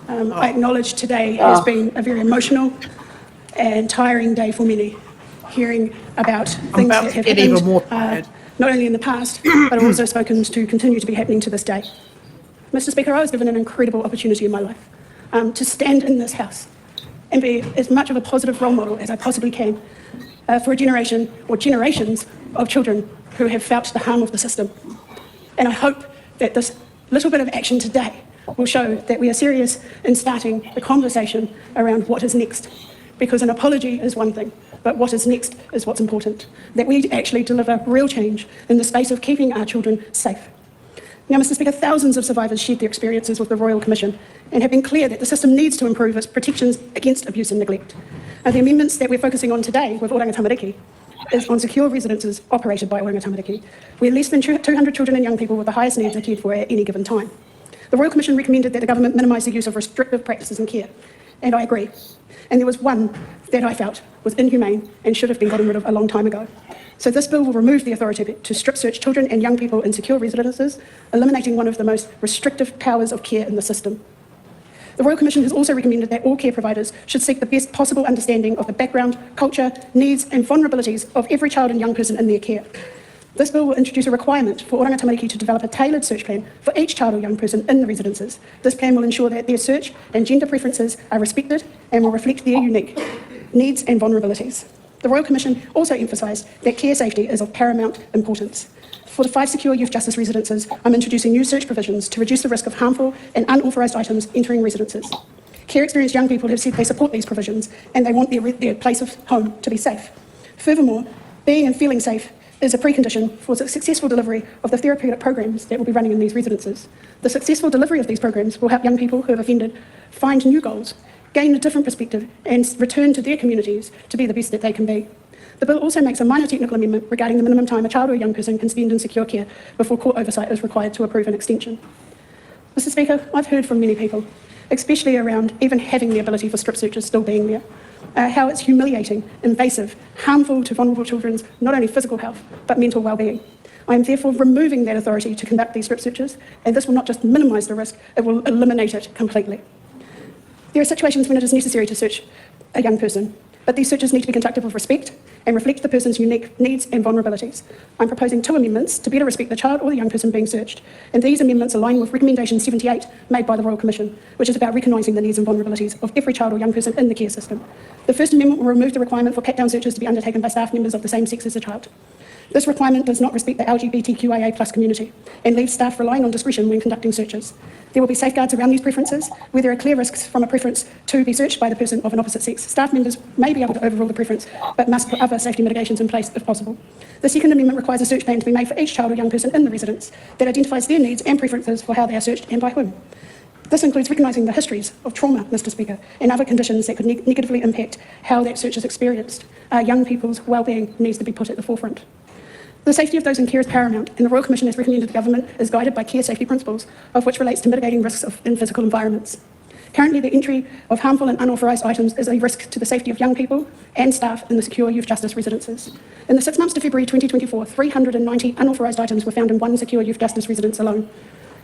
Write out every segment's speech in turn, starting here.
I acknowledge today has been a very emotional and tiring day for many, hearing about things that have happened, not only in the past, but are also spoken to continue to be happening to this day. Mr. Speaker, I was given an incredible opportunity in my life to stand in this House and be as much of a positive role model as I possibly can for a generation or generations of children who have felt the harm of the system. And I hope that this little bit of action today will show that we are serious in starting the conversation around what is next. Because an apology is one thing, but what is next is what's important. That we actually deliver real change in the space of keeping our children safe. Now, Mr. Speaker, thousands of survivors shared their experiences with the Royal Commission and have been clear that the system needs to improve its protections against abuse and neglect. The amendments that we're focusing on today with Oranga Tamariki is on secure residences operated by Oranga Tamariki, where less than 200 children and young people with the highest needs are cared for at any given time. The Royal Commission recommended that the government minimise the use of restrictive practices in care, and I agree. And there was one that I felt was inhumane and should have been gotten rid of a long time ago. So this bill will remove the authority to strip search children and young people in secure residences, eliminating one of the most restrictive powers of care in the system. The Royal Commission has also recommended that all care providers should seek the best possible understanding of the background, culture, needs and vulnerabilities of every child and young person in their care. This bill will introduce a requirement for Oranga Tamariki to develop a tailored search plan for each child or young person in the residences. This plan will ensure that their search and gender preferences are respected and will reflect their unique needs and vulnerabilities. The Royal Commission also emphasised that care safety is of paramount importance. For the 5 secure youth justice residences, I'm introducing new search provisions to reduce the risk of harmful and unauthorised items entering residences. Care experienced young people have said they support these provisions and they want their place of home to be safe. Furthermore, being and feeling safe is a precondition for the successful delivery of the therapeutic programs that will be running in these residences. The successful delivery of these programs will help young people who have offended find new goals, gain a different perspective and return to their communities to be the best that they can be. The bill also makes a minor technical amendment regarding the minimum time a child or a young person can spend in secure care before court oversight is required to approve an extension. Mr. Speaker, I've heard from many people, especially around even having the ability for strip searches still being there, how it's humiliating, invasive, harmful to vulnerable children's not only physical health, but mental well-being. I am therefore removing that authority to conduct these strip searches, and this will not just minimise the risk, it will eliminate it completely. There are situations when it is necessary to search a young person, but these searches need to be conducted with respect and reflect the person's unique needs and vulnerabilities. I'm proposing 2 amendments to better respect the child or the young person being searched, and these amendments align with Recommendation 78 made by the Royal Commission, which is about recognising the needs and vulnerabilities of every child or young person in the care system. The first amendment will remove the requirement for pat-down searches to be undertaken by staff members of the same sex as the child. This requirement does not respect the LGBTQIA+ community and leaves staff relying on discretion when conducting searches. There will be safeguards around these preferences where there are clear risks from a preference to be searched by the person of an opposite sex. Staff members may be able to overrule the preference, but must put other safety mitigations in place if possible. The second amendment requires a search plan to be made for each child or young person in the residence that identifies their needs and preferences for how they are searched and by whom. This includes recognising the histories of trauma, Mr. Speaker, and other conditions that could negatively impact how that search is experienced. Young people's well-being needs to be put at the forefront. The safety of those in care is paramount, and the Royal Commission has recommended the government is guided by care safety principles, of which relates to mitigating risks in physical environments. Currently, the entry of harmful and unauthorised items is a risk to the safety of young people and staff in the secure youth justice residences. In the 6 months to February 2024, 390 unauthorised items were found in 1 secure youth justice residence alone.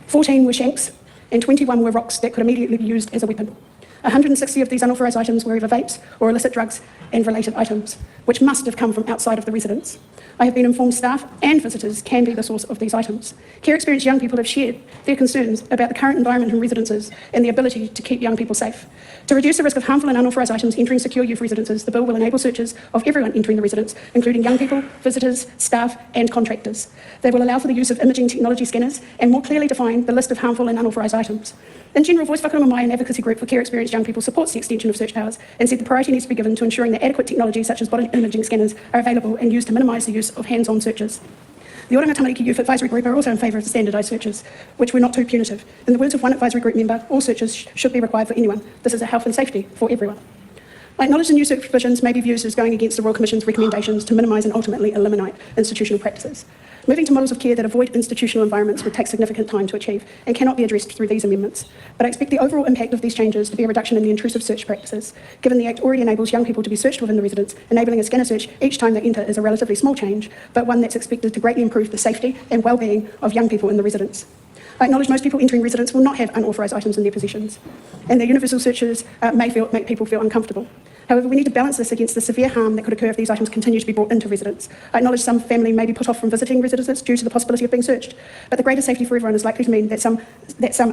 14 were shanks, and 21 were rocks that could immediately be used as a weapon. 160 of these unauthorised items were either vapes or illicit drugs and related items, which must have come from outside of the residence. I have been informed staff and visitors can be the source of these items. Care experienced young people have shared their concerns about the current environment in residences and the ability to keep young people safe. To reduce the risk of harmful and unauthorised items entering secure youth residences, the bill will enable searches of everyone entering the residence, including young people, visitors, staff and contractors. They will allow for the use of imaging technology scanners and more clearly define the list of harmful and unauthorised items. In general, Voice Whakarama, an advocacy group for care experienced young people, supports the extension of search powers and said the priority needs to be given to ensuring that adequate technology such as body imaging scanners are available and used to minimise the use of hands-on searches. The Oranga Tamariki Youth Advisory Group are also in favour of standardised searches, which were not too punitive. In the words of one advisory group member, all searches should be required for anyone. This is a health and safety for everyone. I acknowledge the new search provisions may be viewed as going against the Royal Commission's recommendations to minimise and ultimately eliminate institutional practices. Moving to models of care that avoid institutional environments would take significant time to achieve and cannot be addressed through these amendments. But I expect the overall impact of these changes to be a reduction in the intrusive search practices. Given the Act already enables young people to be searched within the residence, enabling a scanner search each time they enter is a relatively small change, but one that's expected to greatly improve the safety and well-being of young people in the residence. I acknowledge most people entering residence will not have unauthorised items in their possessions, and the universal searches make people feel uncomfortable. However, we need to balance this against the severe harm that could occur if these items continue to be brought into residence. I acknowledge some family may be put off from visiting residences due to the possibility of being searched, but the greater safety for everyone is likely to mean that some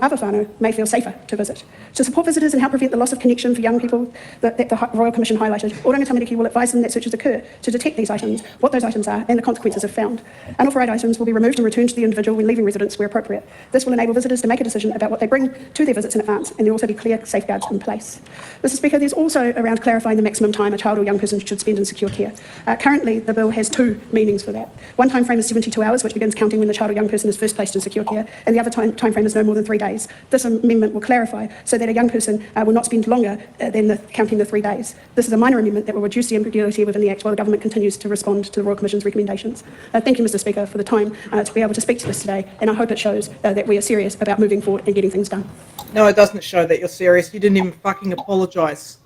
other whānau may feel safer to visit. To support visitors and help prevent the loss of connection for young people that the Royal Commission highlighted, Oranga Tamariki will advise them that searches occur to detect these items, what those items are, and the consequences if found. Unauthorised items will be removed and returned to the individual when leaving residence where appropriate. This will enable visitors to make a decision about what they bring to their visits in advance, and there will also be clear safeguards in place. Mr. Speaker, there's also around clarifying the maximum time a child or young person should spend in secure care. Currently, the bill has two meanings for that. One time frame is 72 hours, which begins counting when the child or young person is first placed in secure care, and the other time frame is no more than 3 days. This amendment will clarify so that a young person will not spend longer than counting the 3 days. This is a minor amendment that will reduce the ambiguity within the Act while the government continues to respond to the Royal Commission's recommendations. Thank you, Mr. Speaker, for the time to be able to speak to this today, and I hope it shows that we are serious about moving forward and getting things done. No, it doesn't show that you're serious. You didn't even fucking apologise.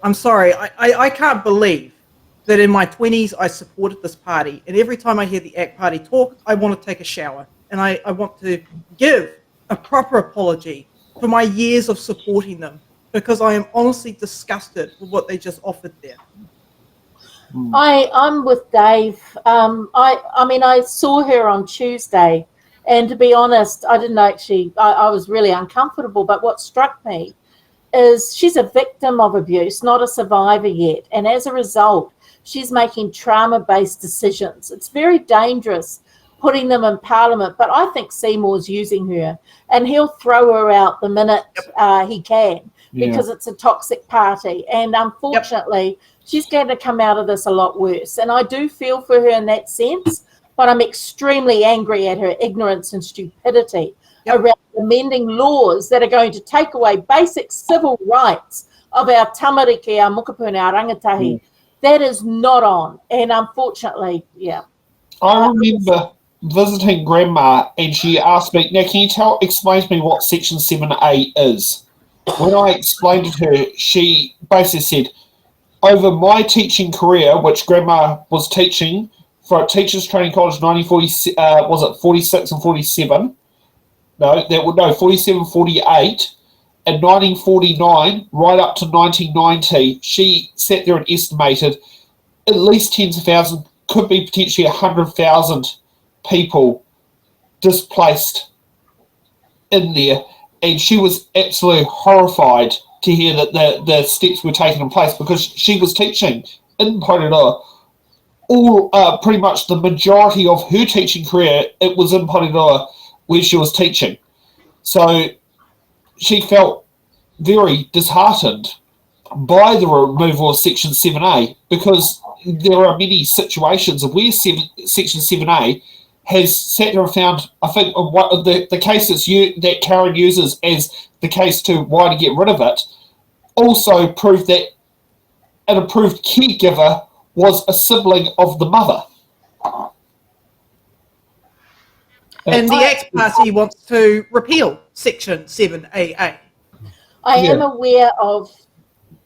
I'm sorry, I can't believe that in my 20s I supported this party, and every time I hear the ACT Party talk, I want to take a shower, and I want to give a proper apology for my years of supporting them, because I am honestly disgusted with what they just offered there. I'm with Dave. I mean, I saw her on Tuesday, and to be honest, I didn't actually, I was really uncomfortable, but what struck me is she's a victim of abuse, not a survivor yet. And as a result, she's making trauma-based decisions. It's very dangerous putting them in Parliament, but I think Seymour's using her, and he'll throw her out the minute he can, because it's a toxic party. And unfortunately, she's going to come out of this a lot worse. And I do feel for her in that sense, but I'm extremely angry at her ignorance and stupidity around amending laws that are going to take away basic civil rights of our tamariki, our mokopuna, our rangatahi. That is not on. And unfortunately, I remember visiting Grandma, and she asked me, now can you explain to me what Section 7A is? When I explained it to her, she basically said, over my teaching career, which Grandma was teaching for a Teachers Training College 1940, was it 46 and 47? No, 47, 48, and 1949, right up to 1990, she sat there and estimated at least tens of thousands, could be potentially 100,000 people displaced in there. And she was absolutely horrified to hear that the steps were taken in place, because she was teaching in Parirua. Pretty much the majority of her teaching career, it was in Parirua where she was teaching. So she felt very disheartened by the removal of Section 7A, because there are many situations where Section 7A has sat there and found, I think, the case that Karen uses as the case to why to get rid of it, also proved that an approved caregiver was a sibling of the mother. And the ACT Party wants to repeal Section 7AA. I am aware of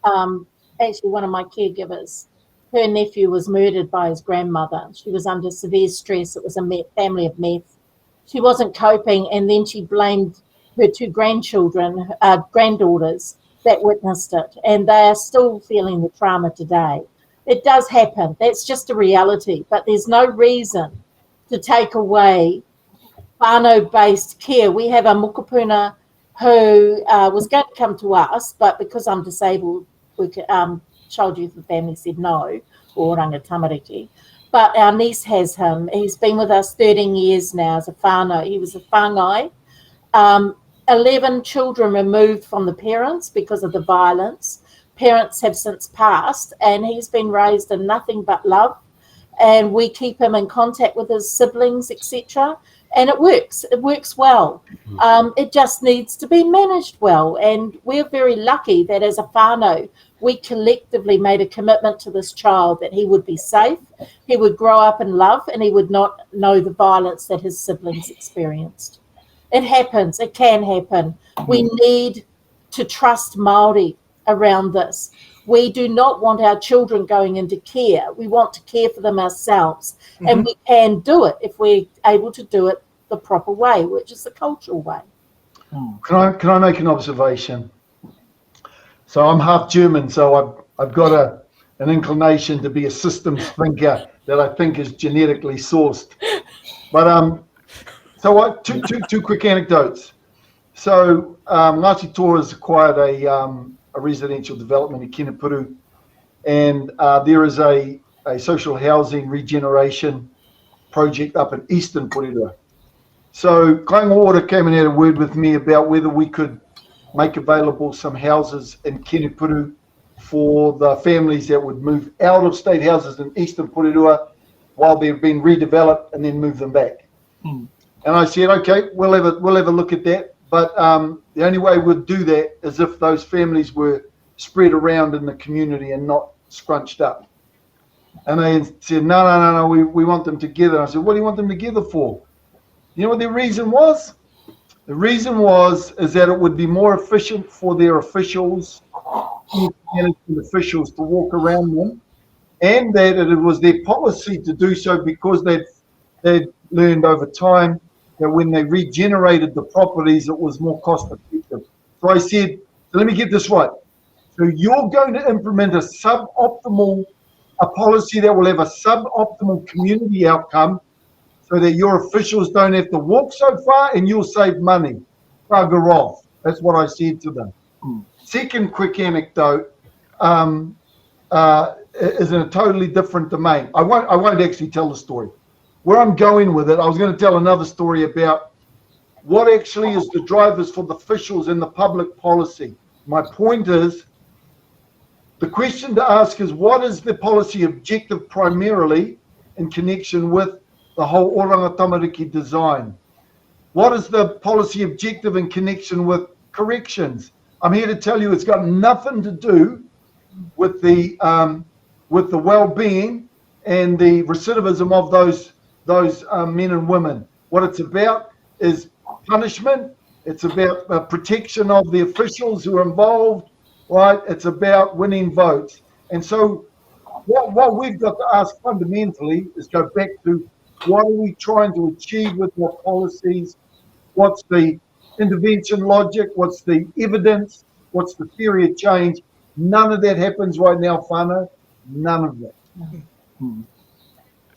actually one of my caregivers. Her nephew was murdered by his grandmother. She was under severe stress. It was a family of meth. She wasn't coping, and then she blamed her two grandchildren, granddaughters, that witnessed it, and they are still feeling the trauma today. It does happen. That's just a reality, but there's no reason to take away whānau-based care. We have a mokopuna who was going to come to us, but because I'm disabled, we could, Child Youth and Family said no, or Oranga Tamariki. But our niece has him. He's been with us 13 years now as a whānau. He was a whāngai. 11 children removed from the parents because of the violence. Parents have since passed, and he's been raised in nothing but love. And we keep him in contact with his siblings, etc. And it works. It works well. It just needs to be managed well. And we're very lucky that as a whānau, we collectively made a commitment to this child that he would be safe, he would grow up in love, and he would not know the violence that his siblings experienced. It happens. It can happen. We need to trust Māori around this. We do not want our children going into care. We want to care for them ourselves. And we can do it if we're able to do it the proper way, which is the cultural way. Can I make an observation? So I'm half German, so I've got an inclination to be a systems thinker that I think is genetically sourced. But two quick anecdotes. So Chhour has acquired a residential development in Kinepuru, and there is a social housing regeneration project up in Eastern Porirua. So Chhour came and had a word with me about whether we could make available some houses in Kinepuru for the families that would move out of state houses in Eastern Porirua while they've been redeveloped and then move them back. And I said, okay, we'll have a look at that. But the only way we'd do that is if those families were spread around in the community and not scrunched up. And they said, no, we want them together. I said, what do you want them together for? You know what their reason was? The reason is that it would be more efficient for their officials, to walk around them, and that it was their policy to do so because they'd learned over time that when they regenerated the properties, it was more cost effective. So I said, so let me get this right. So you're going to implement a policy that will have a suboptimal community outcome so that your officials don't have to walk so far and you'll save money. Bugger off. That's what I said to them. Second quick anecdote is in a totally different domain. I won't actually tell the story. Where I'm going with it, I was going to tell another story about what actually is the drivers for the officials in the public policy. My point is, the question to ask is, what is the policy objective primarily in connection with the whole oranga tamariki design? What is the policy objective in connection with corrections? I'm here to tell you it's got nothing to do with the well-being and the recidivism of those men and women. What it's about is punishment. It's about protection of the officials who are involved, right? It's about winning votes. And so what we've got to ask fundamentally is go back to what are we trying to achieve with our policies? What's the intervention logic? What's the evidence? What's the theory of change? None of that happens right now, whānau. None of that.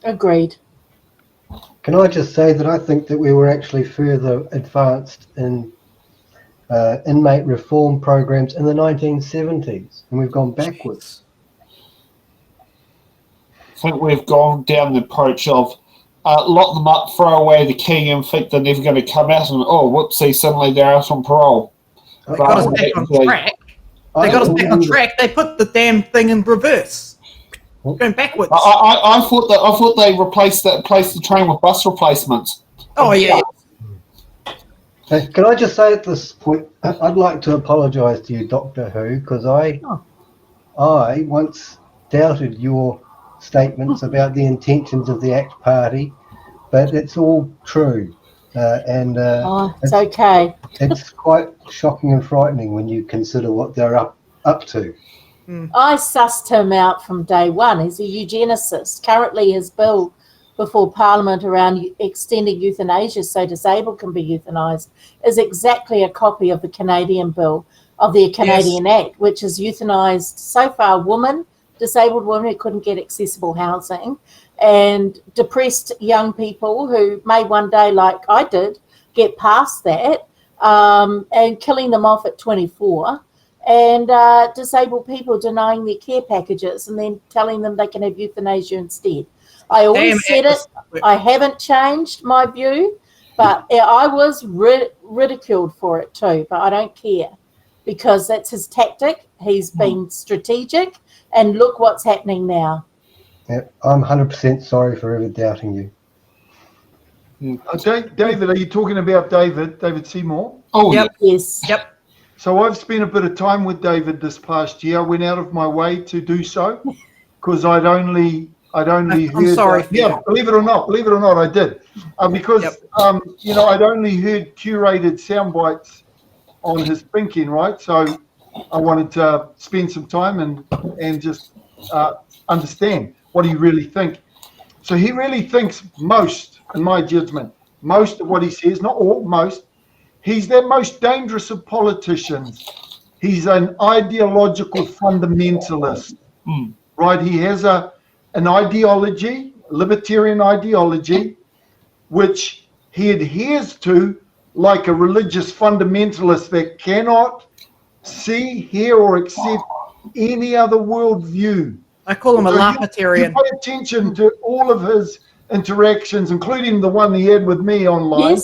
Agreed. Can I just say that I think that we were actually further advanced in inmate reform programs in the 1970s, and we've gone backwards. I think we've gone down the approach of lock them up, throw away the key, and think they're never going to come out, and whoopsie, suddenly they're out on parole. They got us back on track. They put the damn thing in reverse. Going backwards. I thought they replaced the train with bus replacements. Oh yeah. Can I just say at this point, I'd like to apologise to you, Doctor Who, because I once doubted your statements about the intentions of the ACT Party, but it's all true. It's okay. It's quite shocking and frightening when you consider what they're up to. I sussed him out from day one. He's a eugenicist. Currently, his bill before Parliament around extending euthanasia so disabled can be euthanised is exactly a copy of the Canadian bill, of the Canadian Act, which has euthanised so far disabled women who couldn't get accessible housing, and depressed young people who may one day, like I did, get past that, and killing them off at 24. And disabled people denying their care packages and then telling them they can have euthanasia instead. I always said it. I haven't changed my view, but I was ridiculed for it too, but I don't care because that's his tactic. He's been strategic, and look what's happening now. Yeah, I'm 100% sorry for ever doubting you. David, are you talking about David Seymour? Oh, yep. Yes. Yep. So I've spent a bit of time with David this past year. I went out of my way to do so because I'd only heard. I'm sorry. Believe it or not, I did because I'd only heard curated sound bites on his thinking, right? So I wanted to spend some time and just understand what he really thinks. So he really thinks most, in my judgment, most of what he says, not all, most. He's the most dangerous of politicians. He's an ideological fundamentalist, right? He has an ideology, libertarian ideology, which he adheres to like a religious fundamentalist that cannot see, hear, or accept any other worldview. I call him a So Lapitarian. you pay attention to all of his interactions, including the one he had with me online.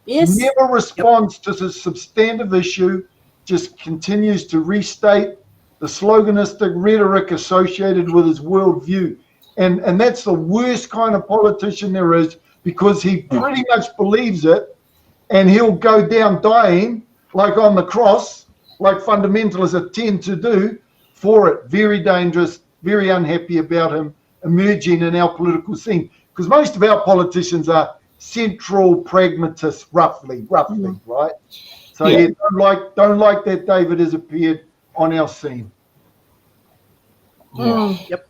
Yes. Never responds to the substantive issue, just continues to restate the sloganistic rhetoric associated with his worldview. And that's the worst kind of politician there is, because he pretty much believes it, and he'll go down dying, like on the cross, like fundamentalists tend to do, for it. Very dangerous, very unhappy about him emerging in our political scene. Because most of our politicians are central pragmatists, roughly, right? So Yeah. don't like that David has appeared on our scene. Yeah. Yep.